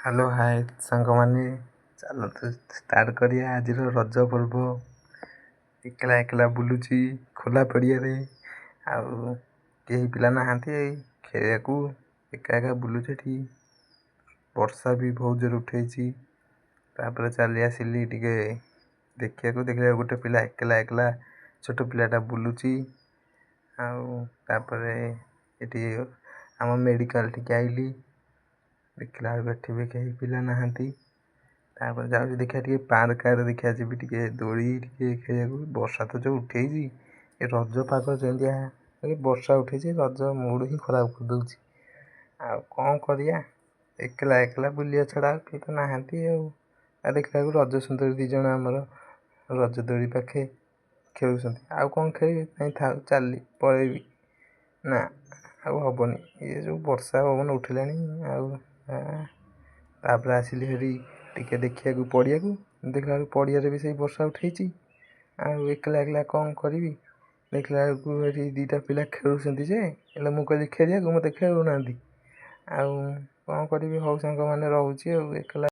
Hello hi ସାଙ୍ଗମାନେ, ଚାଲନ୍ତୁ start କରିବା ଆଜିର ରଜ ପର୍ବ। ଏକଲା ଏକଲା ବୁଲୁଛି ଖୋଲା ପଡ଼ିଆରେ, ଆଉ କେହି ପିଲା ନାହାନ୍ତି ଖେଳିବାକୁ। ଏକା ଏକା ବୁଲୁଛି ଏଠି। ବର୍ଷା ବି ବହୁତ ଜୋର ଉଠେଇଛି। ତାପରେ ଚାଲି ଆସିଲି ଟିକେ ଦେଖିବାକୁ ଗୋଟେ ପିଲା ଏକଲା ଏକଲା ଛୋଟ ପିଲାଟା ବୁଲୁଛି। ଆଉ ତାପରେ ଏଠି ଆମ ମେଡ଼ିକାଲ ଟିକେ ଆଇଲି, ଦେଖିଲା ବେଳକୁ ଏଠି ବି କେହି ପିଲା ନାହାନ୍ତି। ତାପରେ ଯାଉଛି ଦେଖିବା ଟିକେ ପାର୍କ ଆଡ଼େ ଦେଖିବା ଯିବି ଟିକେ ଦୋଳି ଟିକେ ଖେଳିବାକୁ। ବର୍ଷା ତ ଯେଉଁ ଉଠେଇଛି, ଏ ରଜ ପାଗ ଯେମିତିଆ ବର୍ଷା ଉଠେଇଛି, ରଜ ମୁଡ଼ ହିଁ ଖରାପ କରିଦେଉଛି। ଆଉ କ'ଣ କରିବା, ଏକଲା ଏକଲା ବୁଲିବା ଛଡ଼ା ଆଉ କେହି ତ ନାହାନ୍ତି। ଆଉ ଦେଖିଲାବେଳକୁ ରଜ ସୁନ୍ଦରୀ 2 ଜଣ ଆମର ରଜ ଦୋଳି ପାଖେ ଖେଳୁଛନ୍ତି। ଆଉ କ'ଣ ଖେଳିବି? ନାଇଁ ଥାଉ, ଚାଲି ପଳେଇବି। ନା ଆଉ ହବନି, ଏ ଯେଉଁ ବର୍ଷା ପବନ ଉଠିଲାଣି। ଆଉ ତାପରେ ଆସିଲି ହେରି ଟିକେ ଦେଖିବାକୁ ପଡ଼ିଆକୁ। ଦେଖିଲା ବେଳକୁ ପଡ଼ିଆରେ ବି ସେଇ ବର୍ଷା ଉଠେଇଛି। ଆଉ ଏକଲା ଏକଲା କ'ଣ କରିବି? ଦେଖିଲା ବେଳକୁ ଏଠି 2ଟା ପିଲା ଖେଳୁଛନ୍ତି ଯେ, ହେଲେ ମୁଁ କହିଲି ଖେଳିବାକୁ, ମୋତେ ଖେଳୁନାହାନ୍ତି। ଆଉ କ'ଣ କରିବି? ହଉ ସାଙ୍ଗମାନେ, ରହୁଛି ଆଉ। ଏକଲା